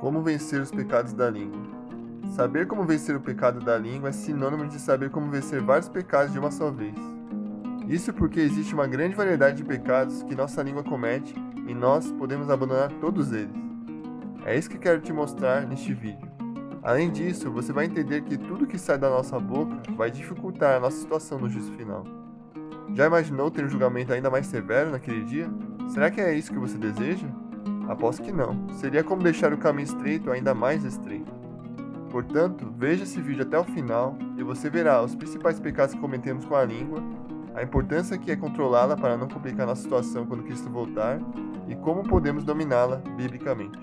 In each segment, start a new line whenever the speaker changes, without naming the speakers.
Como vencer os pecados da língua? Saber como vencer o pecado da língua é sinônimo de saber como vencer vários pecados de uma só vez. Isso porque existe uma grande variedade de pecados que nossa língua comete e nós podemos abandonar todos eles. É isso que quero te mostrar neste vídeo. Além disso, você vai entender que tudo que sai da nossa boca vai dificultar a nossa situação no juízo final. Já imaginou ter um julgamento ainda mais severo naquele dia? Será que é isso que você deseja? Aposto que não. Seria como deixar o caminho estreito ainda mais estreito. Portanto, veja esse vídeo até o final e você verá os principais pecados que cometemos com a língua, a importância que é controlá-la para não complicar nossa situação quando Cristo voltar e como podemos dominá-la biblicamente.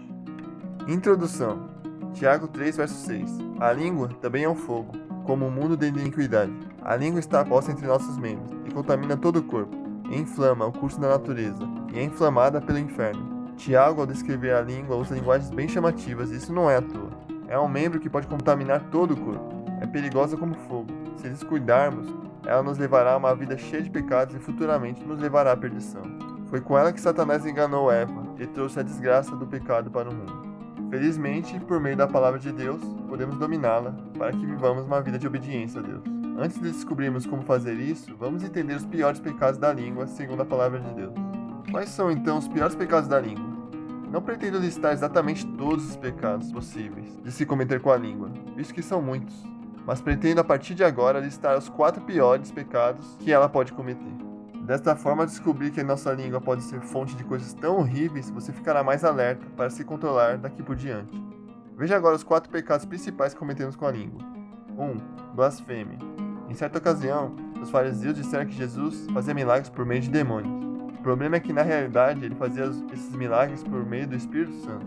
Introdução. Tiago 3, verso 6. A língua também é um fogo, como o mundo de iniquidade. A língua está posta entre nossos membros e contamina todo o corpo, e inflama o curso da natureza, e é inflamada pelo inferno. Tiago, ao descrever a língua, usa linguagens bem chamativas, e isso não é à toa. É um membro que pode contaminar todo o corpo. É perigosa como fogo. Se descuidarmos, ela nos levará a uma vida cheia de pecados e futuramente nos levará à perdição. Foi com ela que Satanás enganou Eva e trouxe a desgraça do pecado para o mundo. Felizmente, por meio da palavra de Deus, podemos dominá-la para que vivamos uma vida de obediência a Deus. Antes de descobrirmos como fazer isso, vamos entender os piores pecados da língua segundo a palavra de Deus. Quais são então os piores pecados da língua? Não pretendo listar exatamente todos os pecados possíveis de se cometer com a língua, visto que são muitos, mas pretendo a partir de agora listar os 4 piores pecados que ela pode cometer. Desta forma, ao descobrir que a nossa língua pode ser fonte de coisas tão horríveis, você ficará mais alerta para se controlar daqui por diante. Veja agora os 4 pecados principais que cometemos com a língua. 1. Blasfêmia. Em certa ocasião, os fariseus disseram que Jesus fazia milagres por meio de demônios. O problema é que, na realidade, ele fazia esses milagres por meio do Espírito Santo.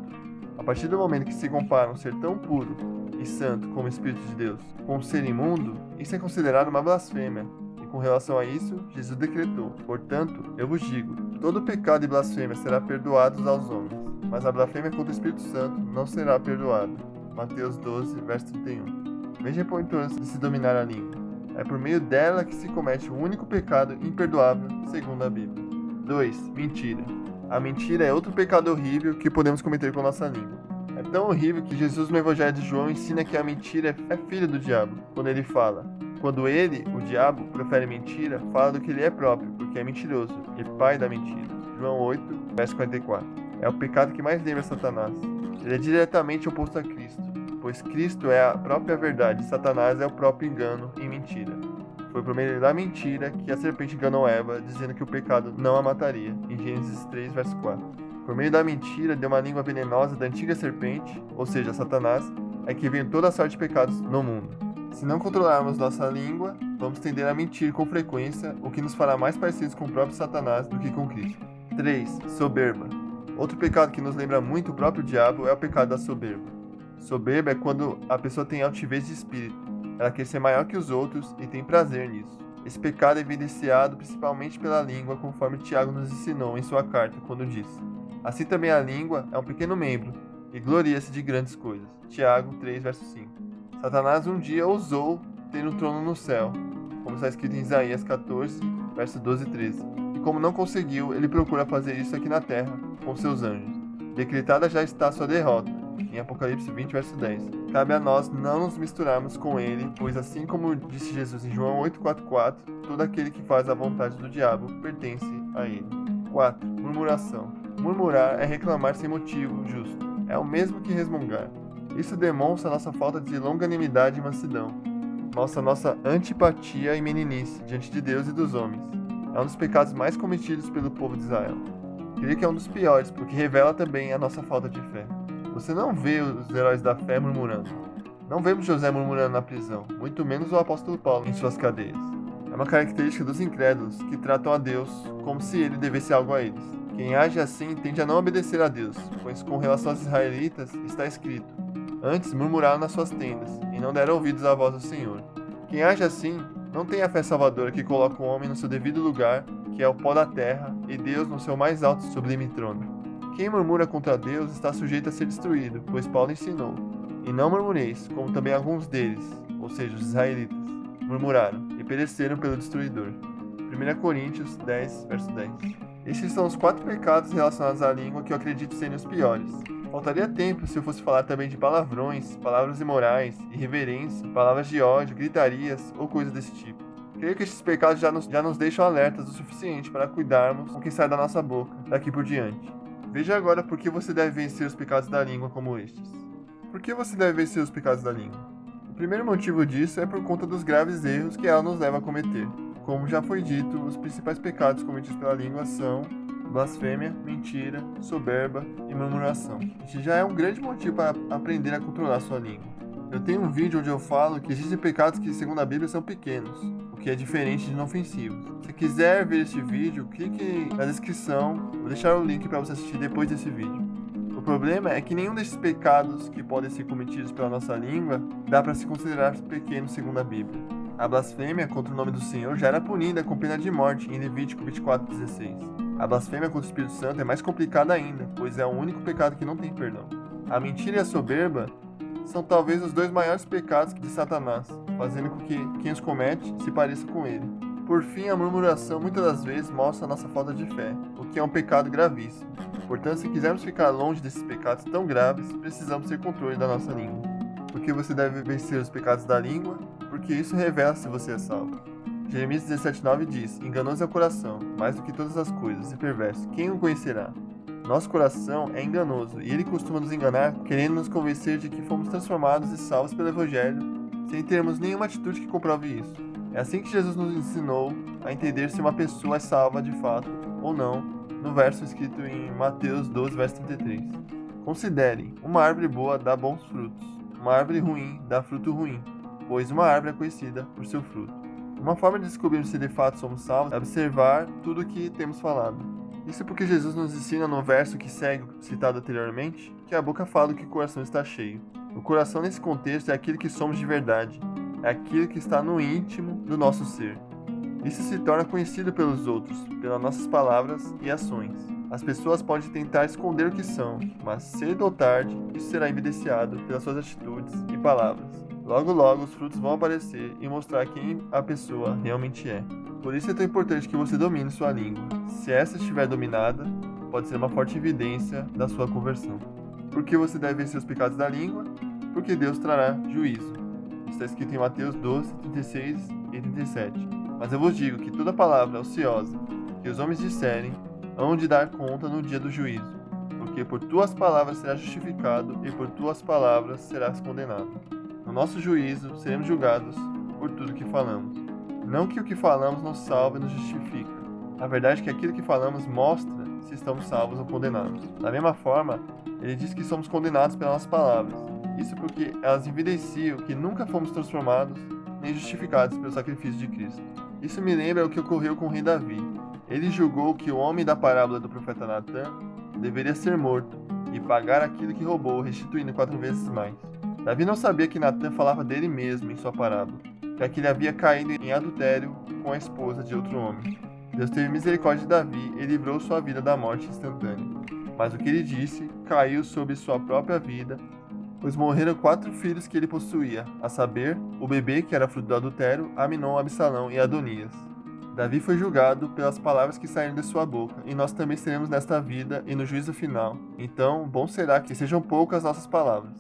A partir do momento que se compara um ser tão puro e santo como o Espírito de Deus com um ser imundo, isso é considerado uma blasfêmia. E com relação a isso, Jesus decretou: portanto, eu vos digo, todo pecado e blasfêmia será perdoado aos homens, mas a blasfêmia contra o Espírito Santo não será perdoada. Mateus 12, verso 31. Veja a importância de se dominar a língua. É por meio dela que se comete o único pecado imperdoável, segundo a Bíblia. 2. Mentira. A mentira é outro pecado horrível que podemos cometer com nossa língua. É tão horrível que Jesus no Evangelho de João ensina que a mentira é filha do diabo, quando ele fala: quando ele, o diabo, profere mentira, fala do que ele é próprio, porque é mentiroso e pai da mentira. João 8, verso 44. É o pecado que mais lembra Satanás. Ele é diretamente oposto a Cristo, pois Cristo é a própria verdade e Satanás é o próprio engano e mentira. Foi por meio da mentira que a serpente enganou Eva, dizendo que o pecado não a mataria, em Gênesis 3, verso 4. Por meio da mentira, de uma língua venenosa da antiga serpente, ou seja, Satanás, é que vem toda a sorte de pecados no mundo. Se não controlarmos nossa língua, vamos tender a mentir com frequência, o que nos fará mais parecidos com o próprio Satanás do que com Cristo. 3. Soberba. Outro pecado que nos lembra muito o próprio diabo é o pecado da soberba. Soberba é quando a pessoa tem altivez de espírito. Ela quer ser maior que os outros e tem prazer nisso. Esse pecado é evidenciado principalmente pela língua, conforme Tiago nos ensinou em sua carta, quando disse: assim também a língua é um pequeno membro, e gloria-se de grandes coisas. Tiago 3, verso 5. Satanás um dia ousou ter um trono no céu, como está escrito em Isaías 14, verso 12 e 13. E como não conseguiu, ele procura fazer isso aqui na terra, com seus anjos. Decretada já está a sua derrota, em Apocalipse 20, verso 10. Cabe a nós não nos misturarmos com ele, pois assim como disse Jesus em João 8,44, todo aquele que faz a vontade do diabo pertence a ele. 4. Murmuração. Murmurar é reclamar sem motivo justo. É o mesmo que resmungar. Isso demonstra nossa falta de longanimidade e mansidão. Mostra nossa antipatia e meninice diante de Deus e dos homens. É um dos pecados mais cometidos pelo povo de Israel. Creio que é um dos piores, porque revela também a nossa falta de fé. Você não vê os heróis da fé murmurando. Não vemos José murmurando na prisão, muito menos o apóstolo Paulo em suas cadeias. É uma característica dos incrédulos que tratam a Deus como se ele devesse algo a eles. Quem age assim tende a não obedecer a Deus, pois com relação aos israelitas está escrito: antes murmuraram nas suas tendas, e não deram ouvidos à voz do Senhor. Quem age assim não tem a fé salvadora que coloca o homem no seu devido lugar, que é o pó da terra, e Deus no seu mais alto e sublime trono. Quem murmura contra Deus está sujeito a ser destruído, pois Paulo ensinou: e não murmureis, como também alguns deles, ou seja, os israelitas, murmuraram e pereceram pelo destruidor. 1 Coríntios 10, verso 10. Esses são os 4 pecados relacionados à língua que eu acredito serem os piores. Faltaria tempo se eu fosse falar também de palavrões, palavras imorais, irreverência, palavras de ódio, gritarias ou coisas desse tipo. Creio que esses pecados já nos deixam alertas o suficiente para cuidarmos com o que sai da nossa boca daqui por diante. Veja agora por que você deve vencer os pecados da língua como estes. Por que você deve vencer os pecados da língua? O primeiro motivo disso é por conta dos graves erros que ela nos leva a cometer. Como já foi dito, os principais pecados cometidos pela língua são blasfêmia, mentira, soberba e murmuração. Este já é um grande motivo para aprender a controlar sua língua. Eu tenho um vídeo onde eu falo que existem pecados que, segundo a Bíblia, são pequenos, o que é diferente de inofensivos. Se quiser ver este vídeo, clique na descrição, vou deixar o link para você assistir depois desse vídeo. O problema é que nenhum desses pecados que podem ser cometidos pela nossa língua dá para se considerar pequeno segundo a Bíblia. A blasfêmia contra o nome do Senhor já era punida com pena de morte em Levítico 24:16. A blasfêmia contra o Espírito Santo é mais complicada ainda, pois é o único pecado que não tem perdão. A mentira e a soberba são talvez os dois maiores pecados de Satanás, fazendo com que quem os comete se pareça com ele. Por fim, a murmuração muitas das vezes mostra a nossa falta de fé, o que é um pecado gravíssimo. Portanto, se quisermos ficar longe desses pecados tão graves, precisamos ter controle da nossa língua. Porque você deve vencer os pecados da língua, porque isso revela se você é salvo. Jeremias 17:9 diz: enganoso é o coração, mais do que todas as coisas, e perverso, quem o conhecerá? Nosso coração é enganoso, e ele costuma nos enganar, querendo nos convencer de que fomos transformados e salvos pelo Evangelho, sem termos nenhuma atitude que comprove isso. É assim que Jesus nos ensinou a entender se uma pessoa é salva de fato ou não, no verso escrito em Mateus 12, verso 33. Considerem, uma árvore boa dá bons frutos, uma árvore ruim dá fruto ruim, pois uma árvore é conhecida por seu fruto. Uma forma de descobrir se de fato somos salvos é observar tudo o que temos falado. Isso porque Jesus nos ensina no verso que segue, citado anteriormente, que a boca fala do que o coração está cheio. O coração nesse contexto é aquilo que somos de verdade, é aquilo que está no íntimo do nosso ser. Isso se torna conhecido pelos outros, pelas nossas palavras e ações. As pessoas podem tentar esconder o que são, mas cedo ou tarde isso será evidenciado pelas suas atitudes e palavras. Logo logo os frutos vão aparecer e mostrar quem a pessoa realmente é. Por isso é tão importante que você domine sua língua. Se essa estiver dominada, pode ser uma forte evidência da sua conversão. Por que você deve vencer os pecados da língua? Porque Deus trará juízo. Está escrito em Mateus 12, 36 e 37. Mas eu vos digo que toda palavra ociosa que os homens disserem, hão de dar conta no dia do juízo. Porque por tuas palavras serás justificado e por tuas palavras serás condenado. No nosso juízo, seremos julgados por tudo que falamos. Não que o que falamos nos salve e nos justifica. A verdade é que aquilo que falamos mostra se estamos salvos ou condenados. Da mesma forma, ele diz que somos condenados pelas nossas palavras. Isso porque elas evidenciam que nunca fomos transformados nem justificados pelo sacrifício de Cristo. Isso me lembra o que ocorreu com o rei Davi. Ele julgou que o homem da parábola do profeta Natã deveria ser morto e pagar aquilo que roubou, restituindo 4 vezes mais. Davi não sabia que Natã falava dele mesmo em sua parábola, já que ele havia caído em adultério com a esposa de outro homem. Deus teve misericórdia de Davi e livrou sua vida da morte instantânea. Mas o que ele disse caiu sobre sua própria vida, pois morreram 4 filhos que ele possuía, a saber, o bebê que era fruto do adultério, Aminon, Absalão e Adonias. Davi foi julgado pelas palavras que saíram de sua boca, e nós também seremos nesta vida e no juízo final. Então, bom será que sejam poucas nossas palavras.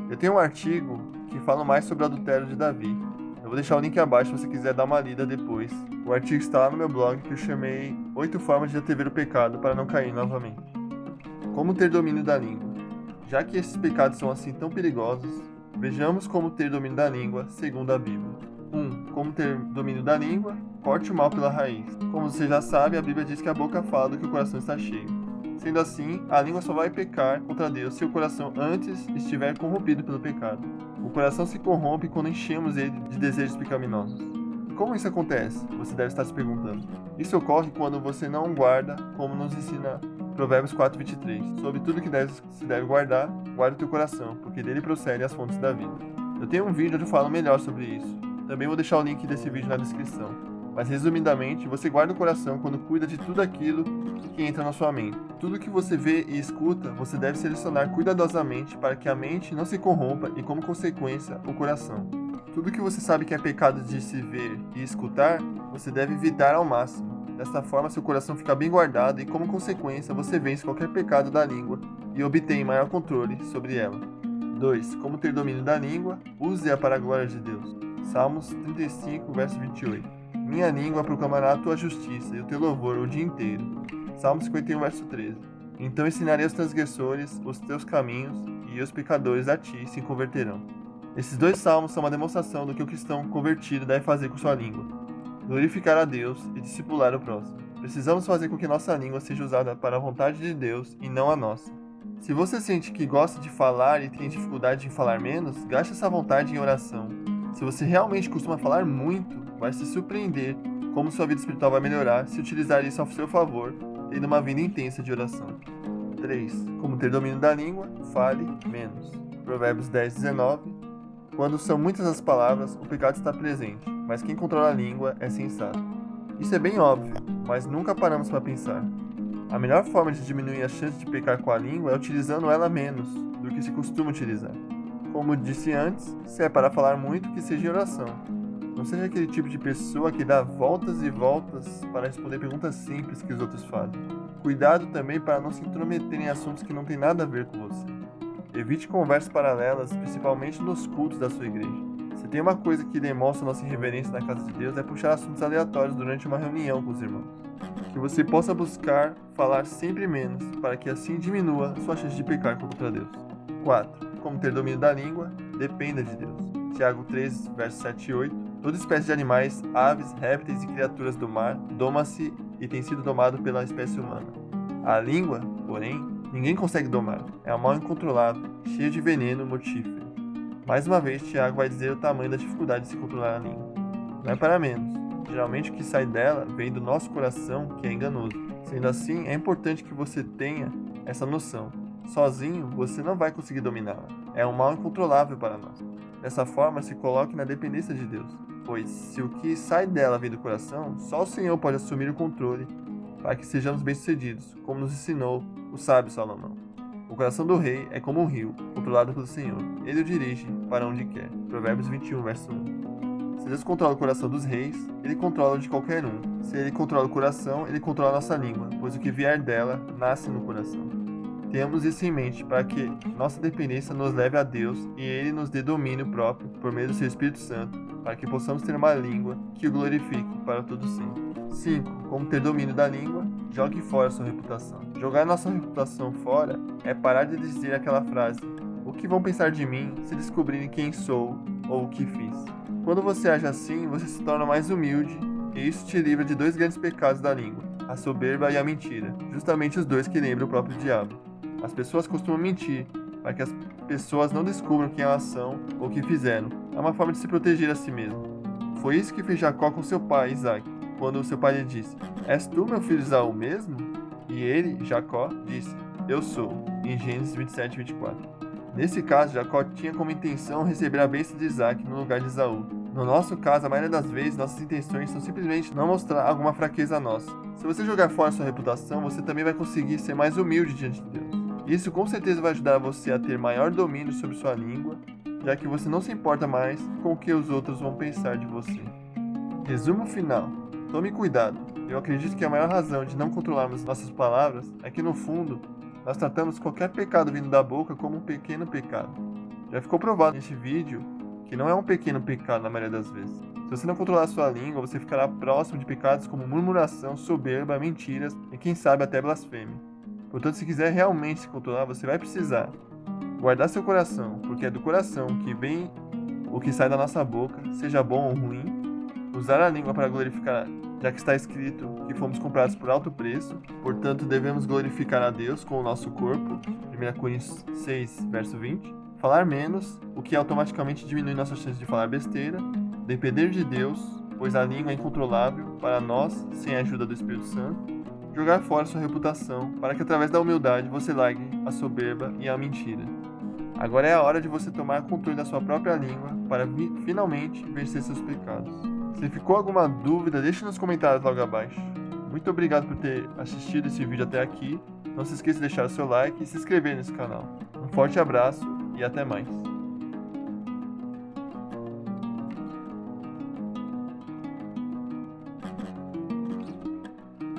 Eu tenho um artigo que fala mais sobre o adultério de Davi. Eu vou deixar o link abaixo se você quiser dar uma lida depois. O artigo está lá no meu blog que eu chamei 8 formas de antever o pecado para não cair novamente. Como ter domínio da língua? Já que esses pecados são assim tão perigosos, vejamos como ter domínio da língua segundo a Bíblia. 1. Como ter domínio da língua? Corte o mal pela raiz. Como você já sabe, a Bíblia diz que a boca fala do que o coração está cheio. Sendo assim, a língua só vai pecar contra Deus se o coração antes estiver corrompido pelo pecado. O coração se corrompe quando enchemos ele de desejos pecaminosos. Como isso acontece? Você deve estar se perguntando. Isso ocorre quando você não guarda, como nos ensina Provérbios 4:23. Sobre tudo que se deve guardar, guarda o teu coração, porque dele procedem as fontes da vida. Eu tenho um vídeo onde eu falo melhor sobre isso. Também vou deixar o link desse vídeo na descrição. Mas resumidamente, você guarda o coração quando cuida de tudo aquilo que entra na sua mente. Tudo que você vê e escuta, você deve selecionar cuidadosamente para que a mente não se corrompa e, como consequência, o coração. Tudo que você sabe que é pecado de se ver e escutar, você deve evitar ao máximo. Dessa forma, seu coração fica bem guardado e, como consequência, você vence qualquer pecado da língua e obtém maior controle sobre ela. 2. Como ter domínio da língua? Use-a para a glória de Deus. Salmos 35, verso 28. Minha língua proclamará a tua justiça e o teu louvor o dia inteiro. Salmos 51, verso 13. Então ensinarei aos transgressores os teus caminhos e os pecadores a ti se converterão. Esses 2 salmos são uma demonstração do que o cristão convertido deve fazer com sua língua: glorificar a Deus e discipular o próximo. Precisamos fazer com que nossa língua seja usada para a vontade de Deus e não a nossa. Se você sente que gosta de falar e tem dificuldade em falar menos, gaste essa vontade em oração. Se você realmente costuma falar muito, vai se surpreender como sua vida espiritual vai melhorar se utilizar isso ao seu favor, tendo uma vida intensa de oração. 3. Como ter domínio da língua? Fale menos. Provérbios 10, 19. Quando são muitas as palavras, o pecado está presente, mas quem controla a língua é sensato. Isso é bem óbvio, mas nunca paramos para pensar. A melhor forma de diminuir a chance de pecar com a língua é utilizando ela menos do que se costuma utilizar. Como disse antes, se é para falar muito, que seja em oração. Não seja aquele tipo de pessoa que dá voltas e voltas para responder perguntas simples que os outros fazem. Cuidado também para não se intrometer em assuntos que não têm nada a ver com você. Evite conversas paralelas, principalmente nos cultos da sua igreja. Se tem uma coisa que demonstra nossa irreverência na casa de Deus, é puxar assuntos aleatórios durante uma reunião com os irmãos. Que você possa buscar falar sempre menos, para que assim diminua sua chance de pecar contra Deus. 4. Como ter domínio da língua? Dependa de Deus. Tiago 3, versos 7 e 8. Toda espécie de animais, aves, répteis e criaturas do mar doma-se e tem sido domado pela espécie humana. A língua, porém, ninguém consegue domar. É um mal incontrolável, cheio de veneno mortífero. Mais uma vez, Tiago vai dizer o tamanho da dificuldade de se controlar a língua. Não é para menos. Geralmente o que sai dela vem do nosso coração, que é enganoso. Sendo assim, é importante que você tenha essa noção. Sozinho, você não vai conseguir dominá-la. É um mal incontrolável para nós. Dessa forma, se coloque na dependência de Deus, pois se o que sai dela vem do coração, só o Senhor pode assumir o controle para que sejamos bem-sucedidos, como nos ensinou o sábio Salomão. O coração do rei é como um rio, controlado pelo Senhor. Ele o dirige para onde quer. Provérbios 21, verso 1. Se Deus controla o coração dos reis, Ele controla o de qualquer um. Se Ele controla o coração, Ele controla a nossa língua, pois o que vier dela nasce no coração. Tenhamos isso em mente para que nossa dependência nos leve a Deus e Ele nos dê domínio próprio por meio do seu Espírito Santo, para que possamos ter uma língua que o glorifique para todo sempre. 5. Como ter domínio da língua? Jogue fora sua reputação. Jogar nossa reputação fora é parar de dizer aquela frase: o que vão pensar de mim se descobrirem quem sou ou o que fiz? Quando você age assim, você se torna mais humilde e isso te livra de 2 grandes pecados da língua, a soberba e a mentira, justamente os 2 que lembram o próprio diabo. As pessoas costumam mentir para que as pessoas não descubram quem elas são ou o que fizeram. É uma forma de se proteger a si mesmo. Foi isso que fez Jacó com seu pai, Isaac, quando seu pai lhe disse: és tu, meu filho Esaú mesmo? E ele, Jacó, disse: eu sou, em Gênesis 27, 24. Nesse caso, Jacó tinha como intenção receber a bênção de Isaac no lugar de Esaú. No nosso caso, a maioria das vezes, nossas intenções são simplesmente não mostrar alguma fraqueza nossa. Se você jogar fora sua reputação, você também vai conseguir ser mais humilde diante de Deus. Isso com certeza vai ajudar você a ter maior domínio sobre sua língua, já que você não se importa mais com o que os outros vão pensar de você. Resumo final. Tome cuidado. Eu acredito que a maior razão de não controlarmos nossas palavras é que, no fundo, nós tratamos qualquer pecado vindo da boca como um pequeno pecado. Já ficou provado neste vídeo que não é um pequeno pecado na maioria das vezes. Se você não controlar a sua língua, você ficará próximo de pecados como murmuração, soberba, mentiras e quem sabe até blasfêmia. Portanto, se quiser realmente se controlar, você vai precisar guardar seu coração, porque é do coração que vem o que sai da nossa boca, seja bom ou ruim. Usar a língua para glorificar, já que está escrito que fomos comprados por alto preço, portanto devemos glorificar a Deus com o nosso corpo, 1 Coríntios 6, verso 20. Falar menos, o que automaticamente diminui nossa chance de falar besteira. Depender de Deus, pois a língua é incontrolável para nós sem a ajuda do Espírito Santo. Jogar fora sua reputação, para que através da humildade você largue a soberba e a mentira. Agora é a hora de você tomar controle da sua própria língua para finalmente vencer seus pecados. Se ficou alguma dúvida, deixe nos comentários logo abaixo. Muito obrigado por ter assistido esse vídeo até aqui. Não se esqueça de deixar o seu like e se inscrever nesse canal. Um forte abraço e até mais.